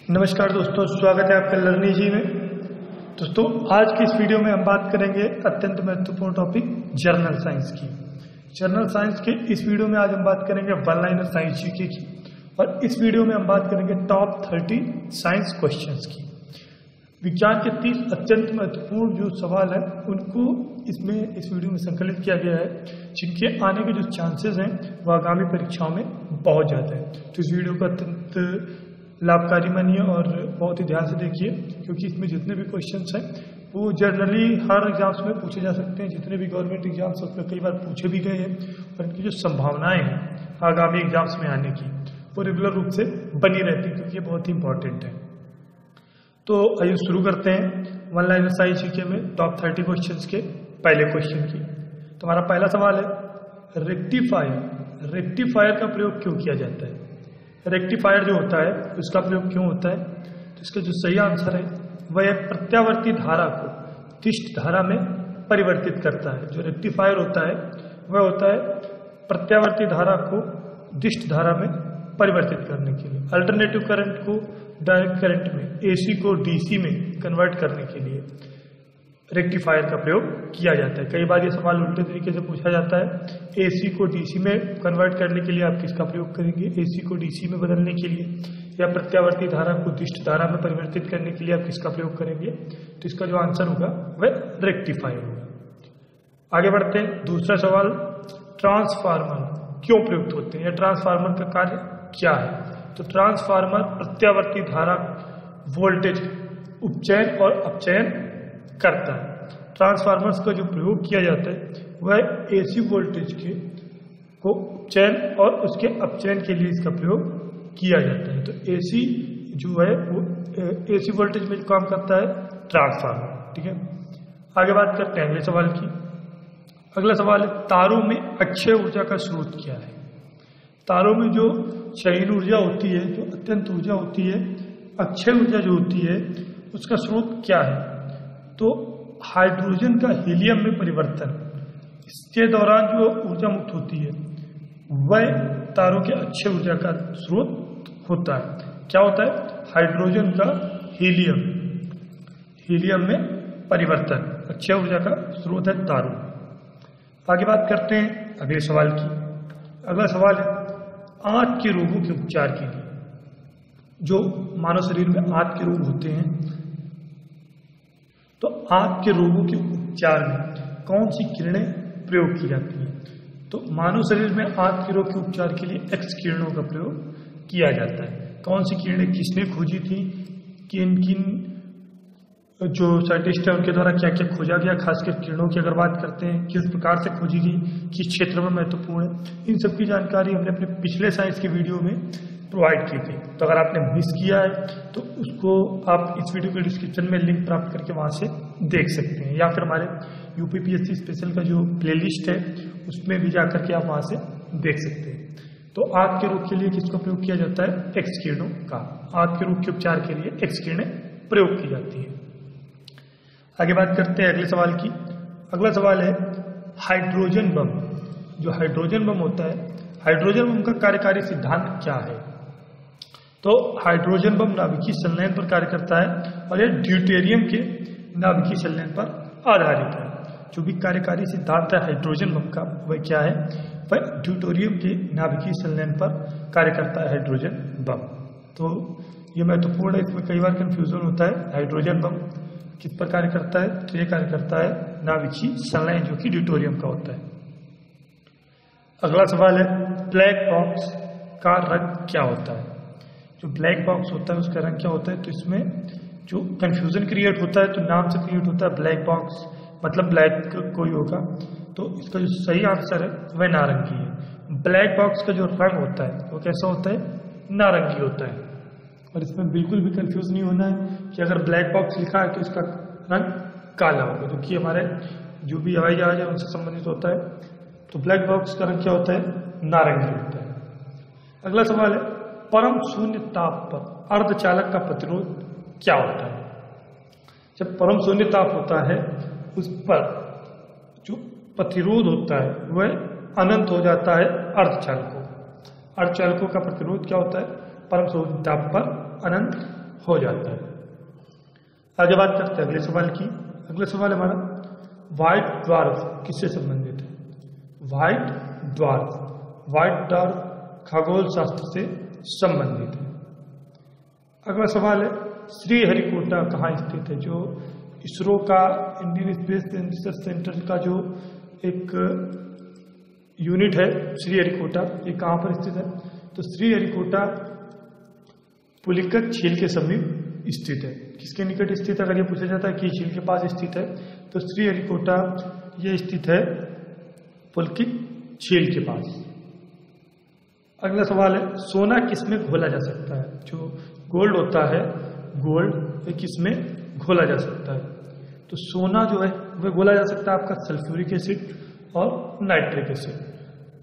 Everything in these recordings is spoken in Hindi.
नमस्कार दोस्तों, स्वागत है आपका लर्निंग जी में। दोस्तों, आज की इस वीडियो में हम बात करेंगे अत्यंत महत्वपूर्ण टॉपिक जर्नल साइंस की। जर्नल साइंस के इस वीडियो में आज हम बात करेंगे वन लाइनर साइंस जीके की, और इस वीडियो में हम बात करेंगे टॉप 30 साइंस क्वेश्चंस की। विज्ञान के 30 अत्यंत महत्वपूर्ण जो सवाल है उनको इस वीडियो में संकलित किया गया है, जिनके आने के जो चांसेस हैं वो आगामी परीक्षाओं में बहुत ज़्यादा है। तो इस वीडियो को अत्यंत लाभकारी मानिए और बहुत ही ध्यान से देखिए, क्योंकि इसमें जितने भी क्वेश्चंस हैं वो जनरली हर एग्जाम्स में पूछे जा सकते हैं। जितने भी गवर्नमेंट एग्जाम्स उसमें कई बार पूछे भी गए हैं, और इनकी जो संभावनाएं हैं आगामी एग्जाम्स में आने की वो रेगुलर रूप से बनी रहती है, क्योंकि ये बहुत ही इंपॉर्टेंट है। तो आइए शुरू करते हैं वन लाइनर साइंस जीके में टॉप 30 क्वेश्चंस के पहले क्वेश्चन की। तो हमारा पहला सवाल है, रेक्टिफायर का प्रयोग क्यों किया जाता है? रेक्टिफायर जो होता है उसका प्रयोग क्यों होता है? तो इसका जो सही आंसर है वह प्रत्यावर्ती धारा को दिष्ट धारा में परिवर्तित करता है। जो रेक्टिफायर होता है वह होता है प्रत्यावर्ती धारा को दिष्ट धारा में परिवर्तित करने के लिए, अल्टरनेटिव करंट को डायरेक्ट करंट में, एसी को डीसी में कन्वर्ट करने के लिए रेक्टिफायर का प्रयोग किया जाता है। कई बार ये सवाल उल्टे तरीके से पूछा जाता है, एसी को डीसी में कन्वर्ट करने के लिए आप किसका प्रयोग करेंगे? एसी को डीसी में बदलने के लिए, या प्रत्यावर्ती धारा को दिष्ट धारा में परिवर्तित करने के लिए आप किसका प्रयोग करेंगे? तो इसका जो आंसर होगा वह रेक्टिफायर होगा। आगे बढ़ते हैं, दूसरा सवाल, ट्रांसफार्मर क्यों प्रयुक्त होते हैं या ट्रांसफार्मर का कार्य क्या है? तो ट्रांसफार्मर प्रत्यावर्ती धारा वोल्टेज उपचयन और अपचयन करता है। ट्रांसफार्मर्स का जो प्रयोग किया जाता है वह एसी वोल्टेज के को उपचयन और उसके अपचयन के लिए इसका प्रयोग किया जाता है। तो एसी जो है वो एसी वोल्टेज में जो काम करता है ट्रांसफार्मर। ठीक है, आगे बात करते हैं अगले सवाल की। अगला सवाल है, तारों में अक्षय ऊर्जा का स्रोत क्या है? तारों में जो क्षयीन ऊर्जा होती है, जो अत्यंत ऊर्जा होती है, अक्षय ऊर्जा जो होती है उसका स्रोत क्या है? तो हाइड्रोजन का हीलियम में परिवर्तन, इसके दौरान जो ऊर्जा मुक्त होती है वह तारों के अक्षय ऊर्जा का स्रोत होता है। क्या होता है? हाइड्रोजन का हीलियम में परिवर्तन अक्षय ऊर्जा का स्रोत है तारों। आगे बात करते हैं अगले सवाल की। अगला सवाल है, आंत के रोगों के उपचार के लिए, जो मानव शरीर में आंत के रोग होते हैं, तो आंत के रोगों के उपचार में कौन सी किरणें प्रयोग की जाती हैं? तो मानव शरीर में आंत के रोग के उपचार के लिए एक्स किरणों का प्रयोग किया जाता है। कौन सी किरणें किसने खोजी थी, किन किन जो साइंटिस्ट है उनके द्वारा क्या क्या खोजा गया, खासकर किरणों की अगर बात करते हैं, किस प्रकार से खोजी गई, किस क्षेत्र में महत्वपूर्ण है, इन सब की जानकारी हमने अपने पिछले साइंस के वीडियो में प्रोवाइड की थी। तो अगर आपने मिस किया है तो उसको आप इस वीडियो के डिस्क्रिप्शन में लिंक प्राप्त करके वहाँ से देख सकते हैं, या फिर हमारे यूपीपीएससी स्पेशल का जो प्लेलिस्ट है उसमें भी जाकर के आप वहाँ से देख सकते हैं। तो आंत के रोग के लिए किसका प्रयोग किया जाता है? एक्स किरणों का। आंत के रोग के उपचार के लिए एक्स किरणें प्रयोग की जाती है। आगे बात करते हैं अगले सवाल की। अगला सवाल है, हाइड्रोजन बम। जो हाइड्रोजन बम होता है, हाइड्रोजन बम का कार्यकारी सिद्धांत क्या है? तो हाइड्रोजन बम नाभिकीय संलयन पर कार्य करता है, और यह ड्यूटेरियम के नाभिकीय संलयन पर आधारित है। जो भी कार्यकारी सिद्धांत है हाइड्रोजन बम का वह क्या है? वह ड्यूटेरियम के नाभिकीय संलयन पर कार्य करता है हाइड्रोजन बम। तो ये महत्वपूर्ण है, इसमें कई बार कंफ्यूजन होता है। हाइड्रोजन बम किस पर कार्य करता है? तो ये कार्य करता है नाभिकीय संलयन जो कि ड्यूटेरियम का होता है। अगला सवाल है, ब्लैक बॉक्स का रंग क्या होता है? जो ब्लैक बॉक्स होता है उसका रंग क्या होता है? तो इसमें जो कंफ्यूजन क्रिएट होता है, तो नाम से क्रिएट होता है ब्लैक बॉक्स, मतलब ब्लैक कोई होगा। तो इसका जो सही आंसर है वह नारंगी है। ब्लैक बॉक्स का जो रंग होता है वो कैसा होता है? नारंगी होता है। और इसमें बिल्कुल भी कंफ्यूज नहीं होना है कि अगर ब्लैक बॉक्स लिखा है तो इसका रंग काला होगा, जो कि हमारे जो भी हवाई जहाज है उनसे संबंधित होता है। तो ब्लैक बॉक्स का रंग क्या होता है? नारंगी होता है। अगला सवाल है, परम शून्य ताप पर अर्धचालक का प्रतिरोध क्या होता है? जब परम शून्य ताप होता है उस पर जो प्रतिरोध होता है वह अनंत हो जाता है अर्धचालकों। अर्धचालकों का प्रतिरोध क्या होता है? परम शून्य ताप पर अनंत हो जाता है। आगे बात करते हैं अगले सवाल की। अगला सवाल हमारा व्हाइट ड्वार्फ किससे संबंधित है? व्हाइट ड्वार्फ खगोल शास्त्र से संबंधित है। अगला सवाल है श्रीहरिकोटा कहाँ स्थित है? जो इसरो का इंडियन स्पेस रिसर्च सेंटर का जो एक यूनिट है श्रीहरिकोटा, ये कहाँ पर स्थित है? तो श्रीहरिकोटा पुलिकत झील के समीप स्थित है। किसके निकट स्थित है? अगर ये पूछा जाता है कि झील के पास स्थित है तो श्रीहरिकोटा ये स्थित है पुलिकत झील के पास। अगला सवाल है सोना किसमें घोला जा सकता है? जो गोल्ड होता है, गोल्ड ये किसमें घोला जा सकता है? तो सोना जो है वह घोला जा सकता है आपका सल्फ्यूरिक एसिड और नाइट्रिक एसिड।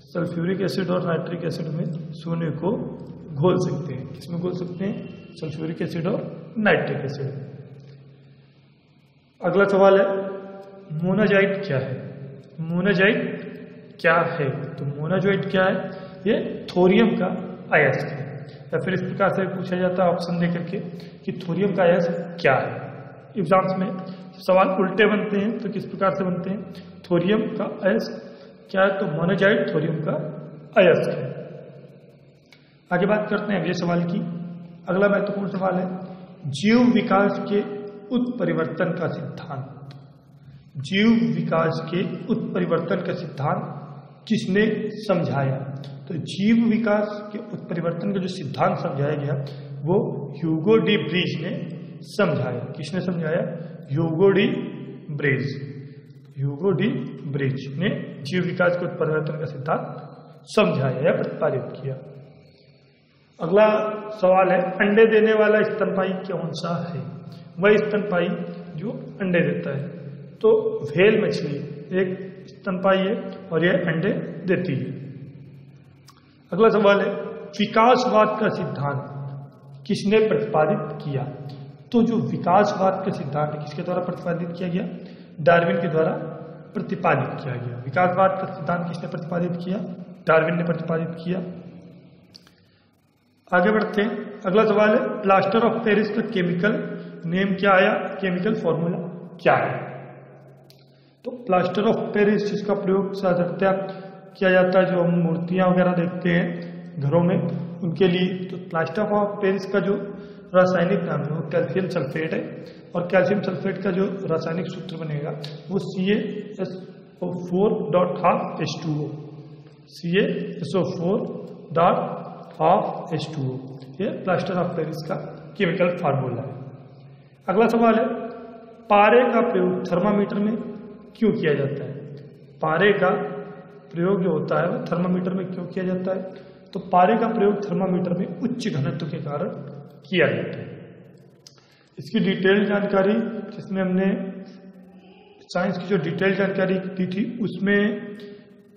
सल्फ्यूरिक एसिड और नाइट्रिक एसिड में सोने को घोल सकते हैं। किसमें घोल सकते हैं? सल्फ्यूरिक एसिड और नाइट्रिक एसिड। अगला सवाल है मोनाजाइट क्या है? मोनाजाइट क्या है? तो मोनाजाइट क्या है? ये थोरियम का अयस्क है। या फिर इस प्रकार से पूछा जाता है ऑप्शन दे करके कि थोरियम का अयस्क क्या है। एग्जाम्स में सवाल उल्टे बनते हैं तो किस प्रकार से बनते हैं? थोरियम का अयस्क क्या है? तो मोनाजाइट थोरियम का अयस्क है। आगे बात करते हैं अगले सवाल की। अगला महत्वपूर्ण सवाल है जीव विकास के उत्परिवर्तन का सिद्धांत। जीव विकास के उत्परिवर्तन का सिद्धांत किसने समझाया? तो जीव विकास के उत्परिवर्तन का जो सिद्धांत समझाया गया वो ह्यूगो डी ब्रीज ने समझाया। किसने समझाया? ह्यूगो डी ब्रीज ने जीव विकास के उत्परिवर्तन का सिद्धांत समझाया या प्रतिपादित किया। अगला सवाल है अंडे देने वाला स्तनपायी कौन सा है? वह स्तनपायी जो अंडे देता है। तो व्हेल मछली एक स्तनपायी है और यह अंडे देती है। अगला सवाल है विकासवाद का सिद्धांत किसने प्रतिपादित किया? तो जो विकासवाद का सिद्धांत है किसके द्वारा प्रतिपादित किया गया? डार्विन के द्वारा प्रतिपादित किया गया। विकासवाद का सिद्धांत किसने प्रतिपादित किया? डार्विन ने प्रतिपादित किया। आगे बढ़ते हैं। अगला सवाल है प्लास्टर ऑफ पेरिस का केमिकल नेम क्या आया? केमिकल फॉर्मूला क्या है? तो प्लास्टर ऑफ पेरिस जिसका प्रयोग साधारणतः किया जाता है, जो हम मूर्तियां वगैरह देखते हैं घरों में उनके लिए, तो प्लास्टर ऑफ पेरिस का जो रासायनिक नाम है वो कैल्शियम सल्फेट है। और कैल्शियम सल्फेट का जो रासायनिक सूत्र बनेगा वो CaSO4.12H2O। CaSO4.12H2O ये प्लास्टर ऑफ पेरिस का केमिकल फार्मूला है। अगला सवाल है पारे का प्रयोग थर्मामीटर में क्यों किया जाता है? पारे का प्रयोग जो होता है वह थर्मामीटर में क्यों किया जाता है? तो पारे का प्रयोग थर्मामीटर में उच्च घनत्व के कारण किया जाता है। इसकी डिटेल जानकारी जिसमें हमने साइंस की जो डिटेल जानकारी दी थी उसमें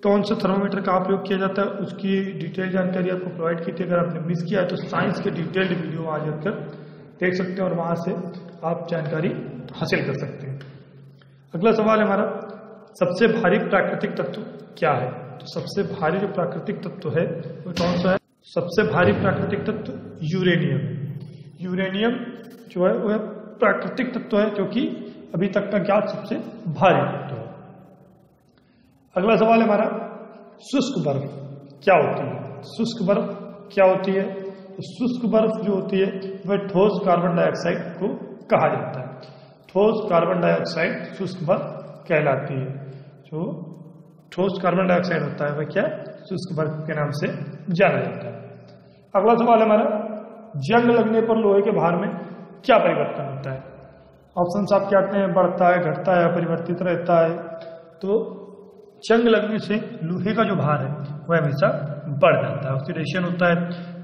कौन सा थर्मामीटर का प्रयोग किया जाता है उसकी डिटेल जानकारी आपको प्रोवाइड की थी। अगर आपने मिस किया है तो साइंस के डिटेल्ड वीडियो आ जाकर देख सकते हैं और वहां से आप जानकारी हासिल कर सकते हैं। अगला सवाल हमारा सबसे भारी प्राकृतिक तत्व क्या है? तो सबसे भारी जो प्राकृतिक तत्व है वो कौन सा है? सबसे भारी प्राकृतिक तत्व यूरेनियम। यूरेनियम जो है वह प्राकृतिक तत्व है जो कि अभी तक का ज्ञात सबसे भारी तत्व है। अगला सवाल हमारा शुष्क बर्फ क्या होती है? शुष्क बर्फ क्या होती है? तो शुष्क बर्फ जो होती है वह ठोस कार्बन डाइऑक्साइड को कहा जाता है। ठोस कार्बन डाइऑक्साइड शुष्क बर्फ कहलाती है। जो ठोस कार्बन डाइऑक्साइड होता है वह क्या शुष्क बर्फ के नाम से जाना जाता है। अगला सवाल हमारा जंग लगने पर लोहे के भार में क्या परिवर्तन होता है? ऑप्शन आपके आते हैं बढ़ता है, घटता है, परिवर्तित रहता है। तो जंग लगने से लोहे का जो भार है वह हमेशा बढ़ जाता है। ऑक्सीडेशन होता है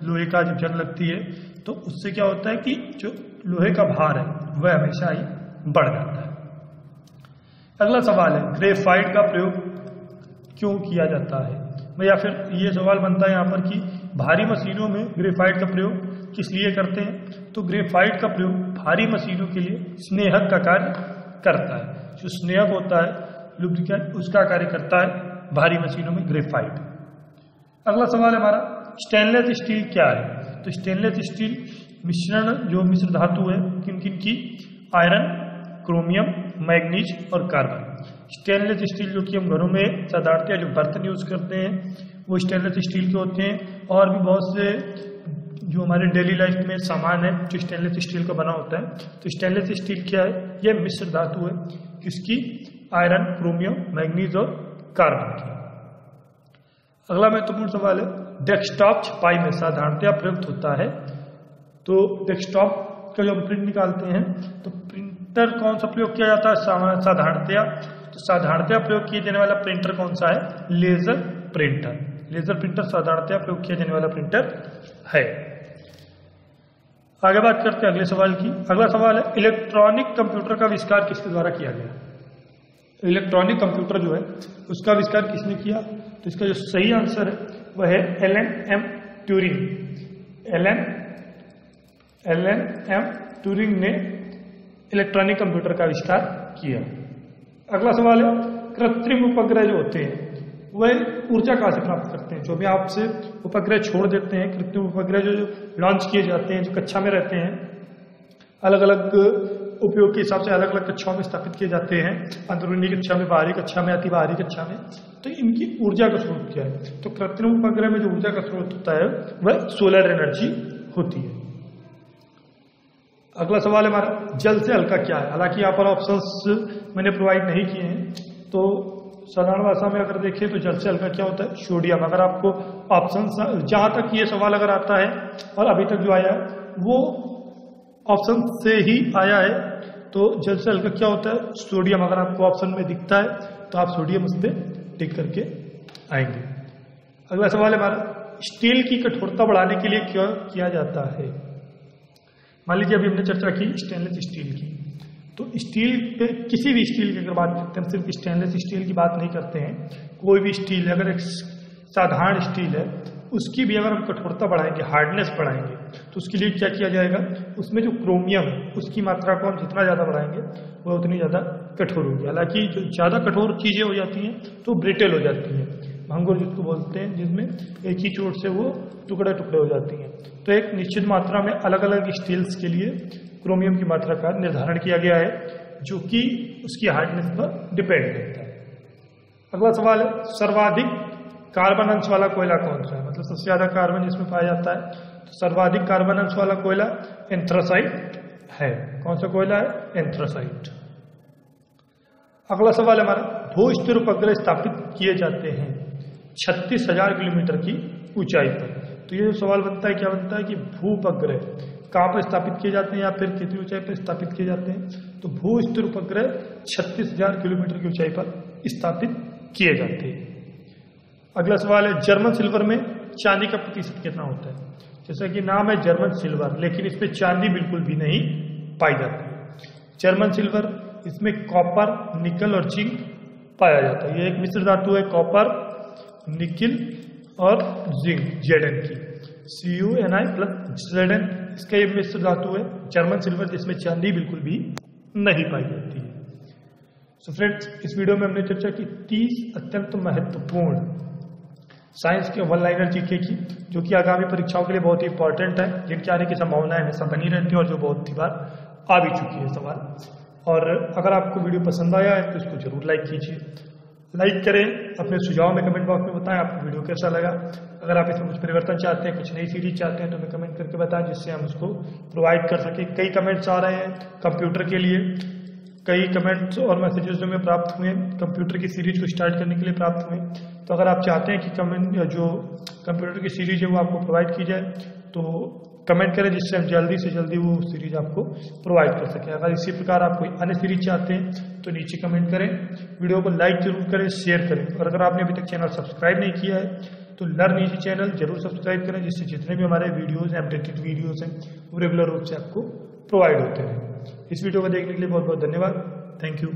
लोहे का, जब जंग लगती है तो उससे क्या होता है कि जो लोहे का भार है वह हमेशा ही बढ़ जाता है। अगला सवाल है ग्रेफाइट का प्रयोग क्यों किया जाता है? या फिर ये सवाल बनता है यहाँ पर कि भारी मशीनों में ग्रेफाइट का प्रयोग किस लिए करते हैं? तो ग्रेफाइट का प्रयोग भारी मशीनों के लिए स्नेहक का कार्य करता है। जो स्नेहक होता है लुब्रिकेंट उसका कार्य करता है भारी मशीनों में ग्रेफाइट। अगला सवाल हमारा स्टेनलेस स्टील क्या है? तो स्टेनलेस स्टील मिश्रण जो मिश्र धातु है किन किन की, आयरन, क्रोमियम, मैग्नीज और कार्बन। स्टेनलेस स्टील जो कि हम घरों में साधारणतः जो बर्तन यूज करते हैं वो स्टेनलेस स्टील के होते हैं, और भी बहुत से जो हमारे डेली लाइफ में सामान है जो स्टेनलेस स्टील का बना होता है। तो स्टेनलेस स्टील क्या है, यह मिश्र धातु है किसकी, आयरन, क्रोमियम, मैग्नीज और कार्बन की। अगला महत्वपूर्ण सवाल है, डेस्कटॉप छपाई में साधारणतया प्रयुक्त होता है। तो डेस्कटॉप का जो हम प्रिंट निकालते हैं तो प्रिंटर कौन सा प्रयोग किया जाता है साधारणतया, तो साधारणतया प्रयोग किया जाने वाला प्रिंटर कौन सा है, लेजर प्रिंटर। लेजर प्रिंटर साधारणतया प्रयोग किया जाने वाला प्रिंटर है। आगे बात करते हैं अगले सवाल की। अगला सवाल है, इलेक्ट्रॉनिक कंप्यूटर का आविष्कार किसके द्वारा किया गया। इलेक्ट्रॉनिक कंप्यूटर जो है उसका आविष्कार किसने किया, तो इसका जो सही आंसर है वह है Alan M Turing. Alan M Turing ने इलेक्ट्रॉनिक कंप्यूटर का आविष्कार किया। अगला सवाल है, कृत्रिम उपग्रह जो होते हैं वह ऊर्जा कहाँ से प्राप्त करते हैं। जो भी आपसे उपग्रह छोड़ देते हैं, कृत्रिम उपग्रह जो लॉन्च किए जाते हैं, जो कक्षा में रहते हैं, अलग अलग उपयोग के हिसाब से अलग अलग कक्षाओं में स्थापित किए जाते हैं, अंदरूनी कक्षा में, बाहरी कक्षा में, अति बाहरी कक्षा में, तो इनकी ऊर्जा का स्रोत क्या है। तो कृत्रिम उपग्रह में जो ऊर्जा का स्रोत होता है वह सोलर एनर्जी होती है। अगला सवाल है हमारा, जल से हल्का क्या है। हालांकि यहाँ पर ऑप्शंस मैंने प्रोवाइड नहीं किए हैं, तो साधारण भाषा में अगर देखें तो जल से हल्का क्या होता है, सोडियम। अगर आपको ऑप्शन जहां तक ये सवाल अगर आता है और अभी तक जो आया है वो ऑप्शन से ही आया है, तो जल से हल्का क्या होता है, सोडियम। अगर आपको ऑप्शन में दिखता है तो आप सोडियम उस पर टिक करके आएंगे। अगला सवाल है हमारा, स्टील की कठोरता बढ़ाने के लिए क्या किया जाता है। मान लीजिए अभी हमने चर्चा की स्टेनलेस स्टील की, तो स्टील पे किसी भी स्टील की अगर बात करते हैं, सिर्फ स्टेनलेस स्टील की बात नहीं करते हैं, कोई भी स्टील अगर एक साधारण स्टील है उसकी भी अगर हम कठोरता बढ़ाएंगे, हार्डनेस बढ़ाएंगे, तो उसके लिए क्या किया जाएगा, उसमें जो क्रोमियम है उसकी मात्रा को हम जितना ज़्यादा बढ़ाएंगे वह उतनी ज़्यादा कठोर होगी। हालांकि जो ज़्यादा कठोर चीज़ें हो जाती हैं तो ब्रिटेल हो जाती हैं, भंगुर जिसको बोलते हैं, जिसमें एक ही चोट से वो टुकड़े टुकड़े हो जाती हैं। तो एक निश्चित मात्रा में अलग अलग स्टील्स के लिए क्रोमियम की मात्रा का निर्धारण किया गया है, जो कि उसकी हार्डनेस पर डिपेंड करता है। अगला सवाल है, सर्वाधिक कार्बन अंश वाला कोयला कौन सा है, मतलब सबसे ज्यादा कार्बन जिसमें पाया जाता है, तो सर्वाधिक कार्बन अंश वाला कोयला एंथ्रासाइट है। कौन सा कोयला है, एंथ्रासाइट। अगला सवाल हमारा, भू स्थिर उपग्रह स्थापित किए जाते हैं 36,000 किलोमीटर की ऊंचाई पर। तो ये जो सवाल बनता है, क्या बनता है कि भू उपग्रह कहाँ पर स्थापित किए जाते हैं या फिर कितनी ऊंचाई पर स्थापित किए जाते हैं। तो भू स्थिर उपग्रह 36,000 किलोमीटर की ऊंचाई पर स्थापित किए जाते हैं। अगला सवाल है, जर्मन सिल्वर में चांदी का प्रतिशत कितना होता है। जैसा कि नाम है जर्मन सिल्वर, लेकिन इसमें चांदी बिल्कुल भी नहीं पाई जाती है। जर्मन सिल्वर, इसमें कॉपर, निकल और जिंक पाया जाता है। ये एक मिश्र धातु है, कॉपर, निकिल और जिंक, Zn की, CuNi प्लस Zn, इसका ये मिश्र धातु है जर्मन सिल्वर, जिसमें चांदी बिल्कुल भी नहीं पाई जाती है। सो फ्रेंड्स, इस वीडियो में हमने चर्चा की 30 अत्यंत महत्वपूर्ण साइंस के वन लाइनर जीके की, जो कि आगामी परीक्षाओं के लिए बहुत ही इंपॉर्टेंट है, जिनके आने की संभावनाएं हमेशा बनी रहती है और जो बहुत ही बार आ भी चुकी है सवाल। और अगर आपको वीडियो पसंद आया है तो इसको जरूर लाइक कीजिए, लाइक करें, अपने सुझाव में कमेंट बॉक्स में बताएं आपको वीडियो कैसा लगा। अगर आप इसमें कुछ परिवर्तन चाहते हैं, कुछ नई सीरीज चाहते हैं, तो हमें कमेंट करके बताएं, जिससे हम उसको प्रोवाइड कर सकें। कई कमेंट्स आ रहे हैं कंप्यूटर के लिए, कई कमेंट्स और मैसेजेस जो हमें प्राप्त हुए कंप्यूटर की सीरीज को स्टार्ट करने के लिए प्राप्त हुए। तो अगर आप चाहते हैं कि कमेंट जो कंप्यूटर की सीरीज है वो आपको प्रोवाइड की जाए, तो कमेंट करें, जिससे हम जल्दी से जल्दी वो सीरीज आपको प्रोवाइड कर सकें। अगर इसी प्रकार आप कोई अन्य सीरीज चाहते हैं तो नीचे कमेंट करें, वीडियो को लाइक जरूर करें, शेयर करें। और अगर आपने अभी तक चैनल सब्सक्राइब नहीं किया है तो लर्न इजी चैनल जरूर सब्सक्राइब करें, जिससे जितने भी हमारे वीडियोज़ हैं, अपडेटेड वीडियोज़ हैं, वो रेगुलर रूप से आपको प्रोवाइड होते हैं। इस वीडियो को देखने के लिए बहुत बहुत धन्यवाद। Thank you.